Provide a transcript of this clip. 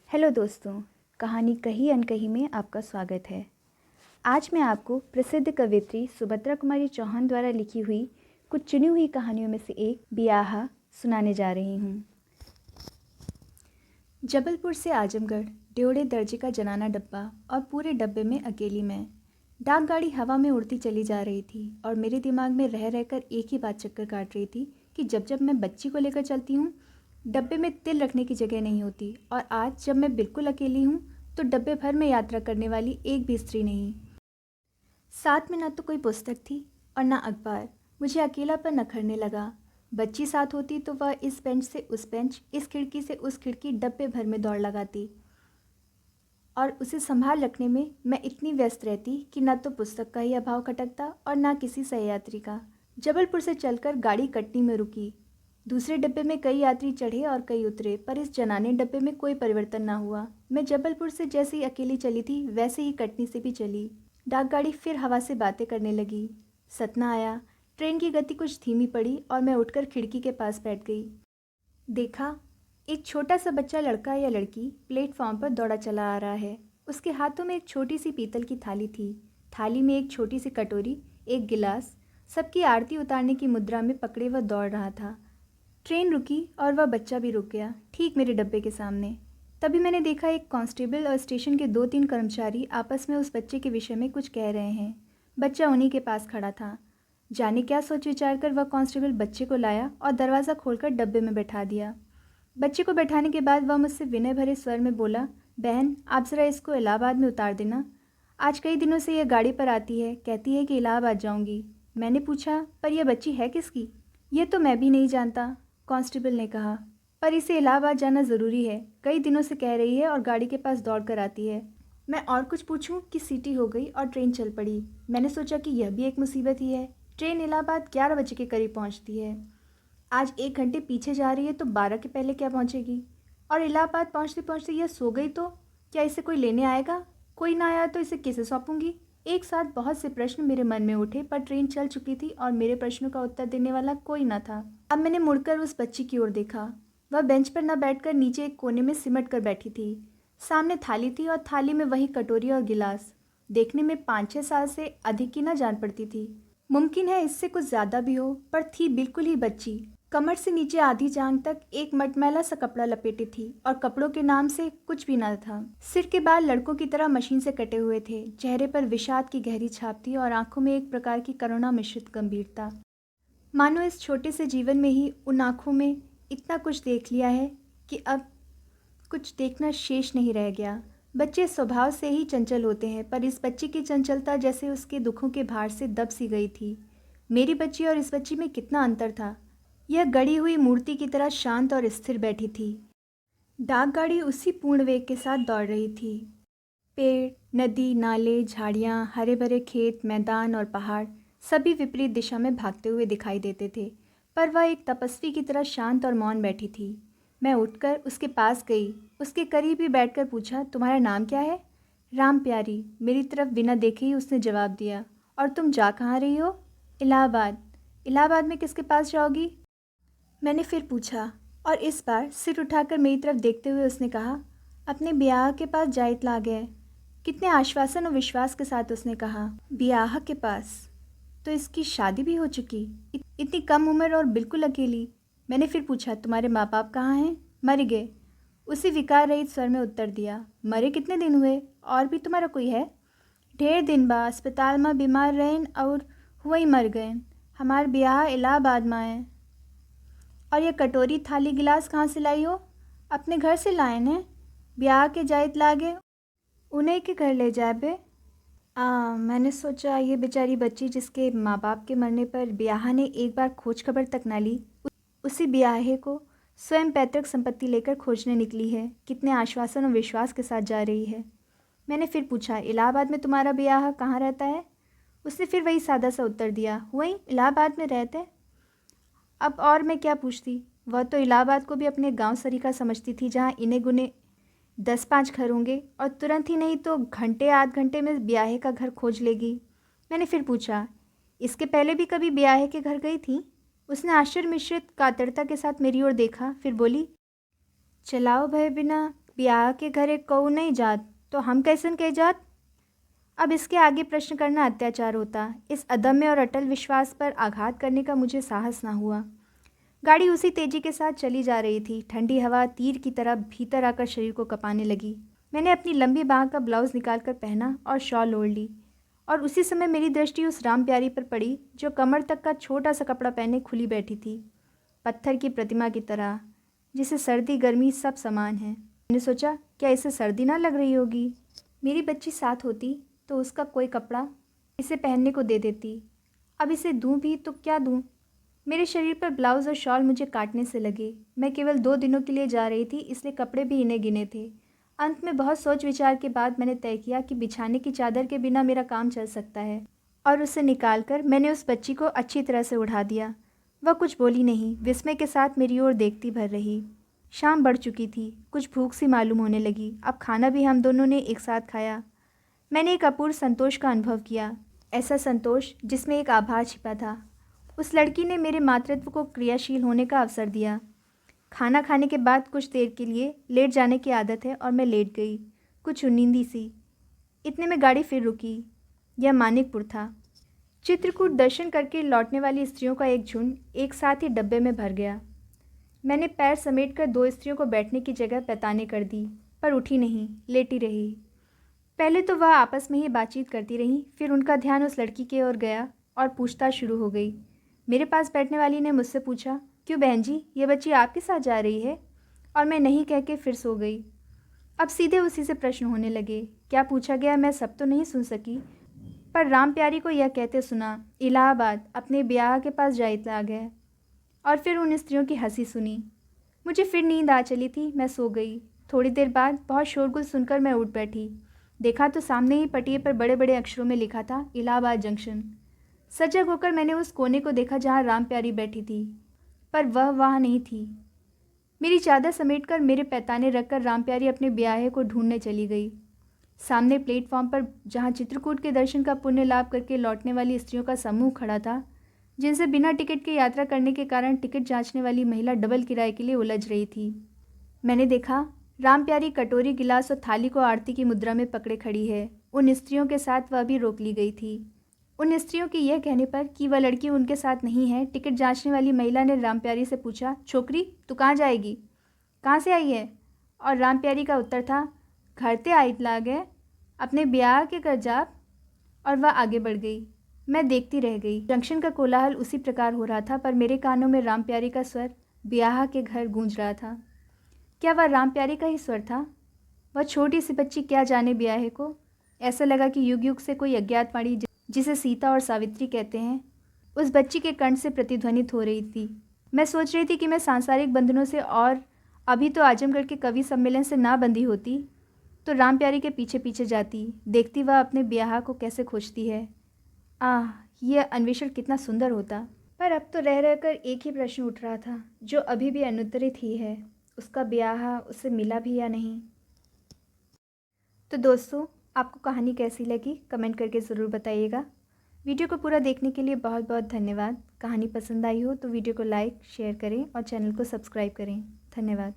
Hello दोस्तों, कहानी कही अनकही में आपका स्वागत है। आज मैं आपको प्रसिद्ध कवियत्री सुभद्रा कुमारी चौहान द्वारा लिखी हुई कुछ चुनी हुई कहानियों में से एक बियाह सुनाने जा रही हूँ। जबलपुर से आजमगढ़ ड्योढ़े दर्जे का जनाना डब्बा और पूरे डब्बे में अकेली मैं। डाकगाड़ी हवा में उड़ती चली जा रही थी और मेरे दिमाग में रह रहकर एक ही बात चक्कर काट रही थी कि जब जब मैं बच्ची को लेकर चलती हूँ डब्बे में तिल रखने की जगह नहीं होती, और आज जब मैं बिल्कुल अकेली हूँ तो डब्बे भर में यात्रा करने वाली एक भी स्त्री नहीं। साथ में न तो कोई पुस्तक थी और न अखबार। मुझे अकेलापन अखरने लगा। बच्ची साथ होती तो वह इस बेंच से उस बेंच, इस खिड़की से उस खिड़की डब्बे भर में दौड़ लगाती और उसे संभाल रखने में मैं इतनी व्यस्त रहती कि न तो पुस्तक का ही अभाव खटकता और न किसी सहयात्री का। जबलपुर से चलकर गाड़ी कटनी में रुकी। दूसरे डब्बे में कई यात्री चढ़े और कई उतरे, पर इस जनाने डब्बे में कोई परिवर्तन ना हुआ। मैं जबलपुर से जैसे ही अकेली चली थी वैसे ही कटनी से भी चली। डाकगाड़ी फिर हवा से बातें करने लगी। सतना आया। ट्रेन की गति कुछ धीमी पड़ी और मैं उठकर खिड़की के पास बैठ गई। देखा, एक छोटा सा बच्चा, लड़का या लड़की, प्लेटफॉर्म पर दौड़ा चला आ रहा है। उसके हाथों में एक छोटी सी पीतल की थाली थी। थाली में एक छोटी सी कटोरी, एक गिलास, सबकी आरती उतारने की मुद्रा में पकड़े वह दौड़ रहा था। ट्रेन रुकी और वह बच्चा भी रुक गया, ठीक मेरे डब्बे के सामने। तभी मैंने देखा एक कांस्टेबल और स्टेशन के 2-3 कर्मचारी आपस में उस बच्चे के विषय में कुछ कह रहे हैं। बच्चा उन्हीं के पास खड़ा था। जाने क्या सोच विचार कर वह कांस्टेबल बच्चे को लाया और दरवाज़ा खोलकर डब्बे में बैठा दिया। बच्चे को बैठाने के बाद वह मुझसे विनय भरे स्वर में बोला, बहन आप ज़रा इसको इलाहाबाद में उतार देना। आज कई दिनों से यह गाड़ी पर आती है, कहती है कि इलाहाबाद जाऊंगी। मैंने पूछा, पर यह बच्ची है किसकी? यह तो मैं भी नहीं जानता, कांस्टेबल ने कहा, पर इसे इलाहाबाद जाना ज़रूरी है। कई दिनों से कह रही है और गाड़ी के पास दौड़ कर आती है। मैं और कुछ पूछूं कि सीटी हो गई और ट्रेन चल पड़ी। मैंने सोचा कि यह भी एक मुसीबत ही है। ट्रेन इलाहाबाद 11 बजे के करीब पहुंचती है। आज 1 घंटे पीछे जा रही है तो 12 के पहले क्या पहुंचेगी? और इलाहाबाद पहुंचते पहुंचते यह सो गई तो क्या इसे कोई लेने आएगा? कोई ना आया तो इसे किसे सौंपूंगी? एक साथ बहुत से प्रश्न मेरे मन में उठे, पर ट्रेन चल चुकी थी और मेरे प्रश्नों का उत्तर देने वाला कोई न था। अब मैंने मुड़कर उस बच्ची की ओर देखा। वह बेंच पर न बैठकर नीचे एक कोने में सिमट कर बैठी थी। सामने थाली थी और थाली में वही कटोरी और गिलास। देखने में 5-6 साल से अधिक की न जान पड़ती थी। मुमकिन है इससे कुछ ज़्यादा भी हो, पर थी बिल्कुल ही बच्ची। कमर से नीचे आधी जांघ तक एक मटमैला सा कपड़ा लपेटी थी और कपड़ों के नाम से कुछ भी न था। सिर के बाल लड़कों की तरह मशीन से कटे हुए थे। चेहरे पर विषाद की गहरी छाप थी और आंखों में एक प्रकार की करुणा मिश्रित गंभीरता। मानो इस छोटे से जीवन में ही उन आंखों में इतना कुछ देख लिया है कि अब कुछ देखना शेष नहीं रह गया। बच्चे स्वभाव से ही चंचल होते हैं, पर इस बच्ची की चंचलता जैसे उसके दुखों के भार से दब सी गई थी। मेरी बच्ची और इस बच्ची में कितना अंतर था। यह गढ़ी हुई मूर्ति की तरह शांत और स्थिर बैठी थी। डाकगाड़ी उसी पूर्ण वेग के साथ दौड़ रही थी। पेड़, नदी, नाले, झाड़ियाँ, हरे भरे खेत, मैदान और पहाड़ सभी विपरीत दिशा में भागते हुए दिखाई देते थे, पर वह एक तपस्वी की तरह शांत और मौन बैठी थी। मैं उठकर उसके पास गई। उसके करीब ही बैठकर पूछा, तुम्हारा नाम क्या है? राम प्यारी, मेरी तरफ बिना देखे ही उसने जवाब दिया। और तुम जा कहाँ रही हो? इलाहाबाद। इलाहाबाद में किसके पास जाओगी? मैंने फिर पूछा, और इस बार सिर उठाकर मेरी तरफ देखते हुए उसने कहा, अपने ब्याह के पास जा इतला गए। कितने आश्वासन और विश्वास के साथ उसने कहा, ब्याह के पास? तो इसकी शादी भी हो चुकी? इतनी कम उम्र और बिल्कुल अकेली। मैंने फिर पूछा, तुम्हारे माँ बाप कहाँ हैं? मर गए। उसी विकार रहित स्वर में उत्तर दिया। मरे कितने दिन हुए? और भी तुम्हारा कोई है? ढेर दिन बा, अस्पताल में बीमार रहें और हुआ ही मर गए। हमार ब्याह इलाहाबाद में है। और यह कटोरी, थाली, गिलास कहाँ से लाई हो? अपने घर से लाए ने। ब्याह के जायत लागे उन्हें के घर ले जाए बे। मैंने सोचा ये बेचारी बच्ची जिसके माँ बाप के मरने पर ब्याह ने एक बार खोज खबर तक ना ली, उसी ब्याहे को स्वयं पैतृक संपत्ति लेकर खोजने निकली है। कितने आश्वासन और विश्वास के साथ जा रही है। मैंने फिर पूछा, इलाहाबाद में तुम्हारा ब्याह कहाँ रहता है? उसने फिर वही सादा सा उत्तर दिया, वहीं इलाहाबाद में रहते। अब और मैं क्या पूछती। वह तो इलाहाबाद को भी अपने गांव सरीखा समझती थी, जहाँ इन्हें गुने 10-5 घर होंगे और तुरंत ही नहीं तो घंटे आध घंटे में ब्याहे का घर खोज लेगी। मैंने फिर पूछा, इसके पहले भी कभी ब्याहे के घर गई थी? उसने आश्चर्य मिश्रित कातरता के साथ मेरी ओर देखा, फिर बोली, चलाओ भय बिना ब्याह के घर एक कहू नहीं जात तो हम कैसन कह जात। अब इसके आगे प्रश्न करना अत्याचार होता। इस अदम्य और अटल विश्वास पर आघात करने का मुझे साहस ना हुआ। गाड़ी उसी तेजी के साथ चली जा रही थी। ठंडी हवा तीर की तरह भीतर आकर शरीर को कँपाने लगी। मैंने अपनी लंबी बाह का ब्लाउज निकालकर पहना और शॉल ओढ़ ली, और उसी समय मेरी दृष्टि उस राम प्यारी पर पड़ी जो कमर तक का छोटा सा कपड़ा पहने खुली बैठी थी, पत्थर की प्रतिमा की तरह, जिसे सर्दी गर्मी सब समान है। मैंने सोचा, क्या इसे सर्दी ना लग रही होगी। मेरी बच्ची साथ होती तो उसका कोई कपड़ा इसे पहनने को दे देती। अब इसे दूँ भी तो क्या दूँ। मेरे शरीर पर ब्लाउज़ और शॉल मुझे काटने से लगे। मैं केवल 2 दिनों के लिए जा रही थी, इसलिए कपड़े भी इन्हें गिने थे। अंत में बहुत सोच विचार के बाद मैंने तय किया कि बिछाने की चादर के बिना मेरा काम चल सकता है, और उसे निकालकर मैंने उस बच्ची को अच्छी तरह से उड़ा दिया। वह कुछ बोली नहीं, विस्मय के साथ मेरी ओर देखती भर रही। शाम बढ़ चुकी थी, कुछ भूख सी मालूम होने लगी। अब खाना भी हम दोनों ने एक साथ खाया। मैंने एक अपूर्व संतोष का अनुभव किया, ऐसा संतोष जिसमें एक आभार छिपा था। उस लड़की ने मेरे मातृत्व को क्रियाशील होने का अवसर दिया। खाना खाने के बाद कुछ देर के लिए लेट जाने की आदत है, और मैं लेट गई, कुछ उन्नींदी सी। इतने में गाड़ी फिर रुकी। यह मानिकपुर था। चित्रकूट दर्शन करके लौटने वाली स्त्रियों का एक झुंड एक साथ ही डब्बे में भर गया। मैंने पैर समेटकर 2 स्त्रियों को बैठने की जगह पैताने कर दी, पर उठी नहीं, लेटी रही। पहले तो वह आपस में ही बातचीत करती रहीं, फिर उनका ध्यान उस लड़की की ओर गया और पूछताछ शुरू हो गई। मेरे पास बैठने वाली ने मुझसे पूछा, क्यों बहन जी, ये बच्ची आपके साथ जा रही है? और मैं नहीं कह के फिर सो गई। अब सीधे उसी से प्रश्न होने लगे। क्या पूछा गया मैं सब तो नहीं सुन सकी, पर राम प्यारी को यह कहते सुना, इलाहाबाद अपने ब्याह के पास जा इतला गया। और फिर उन स्त्रियों की हंसी सुनी। मुझे फिर नींद आ चली थी, मैं सो गई। थोड़ी देर बाद बहुत शोरगुल सुनकर मैं उठ बैठी। देखा तो सामने ही पटिए पर बड़े बड़े अक्षरों में लिखा था, इलाहाबाद जंक्शन। सजग होकर मैंने उस कोने को देखा जहाँ राम प्यारी बैठी थी, पर वह वहाँ नहीं थी। मेरी चादर समेटकर मेरे पैताने रखकर राम प्यारी अपने ब्याहे को ढूंढने चली गई। सामने प्लेटफॉर्म पर जहाँ चित्रकूट के दर्शन का पुण्य लाभ करके लौटने वाली स्त्रियों का समूह खड़ा था, जिनसे बिना टिकट के यात्रा करने के कारण टिकट जांचने वाली महिला डबल किराए के लिए उलझ रही थी। मैंने देखा, राम प्यारी कटोरी, गिलास और थाली को आरती की मुद्रा में पकड़े खड़ी है। उन स्त्रियों के साथ वह भी रोक ली गई थी। उन स्त्रियों के यह कहने पर कि वह लड़की उनके साथ नहीं है, टिकट जांचने वाली महिला ने राम प्यारी से पूछा, छोकरी तू कहाँ जाएगी, कहाँ से आई है? और राम प्यारी का उत्तर था, घर ते आइत लागे, अपने ब्याह के कर जाप। और वह आगे बढ़ गई। मैं देखती रह गई। जंक्शन का कोलाहल उसी प्रकार हो रहा था, पर मेरे कानों में राम प्यारी का स्वर ब्याह के घर गूंज रहा था। क्या वह राम प्यारी का ही स्वर था? वह छोटी सी बच्ची क्या जाने ब्याहे को। ऐसा लगा कि युग युग से कोई अज्ञात वाणी, जिसे सीता और सावित्री कहते हैं, उस बच्ची के कंठ से प्रतिध्वनित हो रही थी। मैं सोच रही थी कि मैं सांसारिक बंधनों से और अभी तो आजमगढ़ के कवि सम्मेलन से ना बंधी होती तो राम प्यारी के पीछे पीछे जाती, देखती वह अपने ब्याह को कैसे खोजती है। आह, यह अन्वेषण कितना सुंदर होता। पर अब तो रह रहकर एक ही प्रश्न उठ रहा था, जो अभी भी अनुत्तरित ही है, उसका ब्याह उससे मिला भी या नहीं। तो दोस्तों, आपको कहानी कैसी लगी कमेंट करके ज़रूर बताइएगा। वीडियो को पूरा देखने के लिए बहुत बहुत धन्यवाद। कहानी पसंद आई हो तो वीडियो को लाइक शेयर करें और चैनल को सब्सक्राइब करें। धन्यवाद।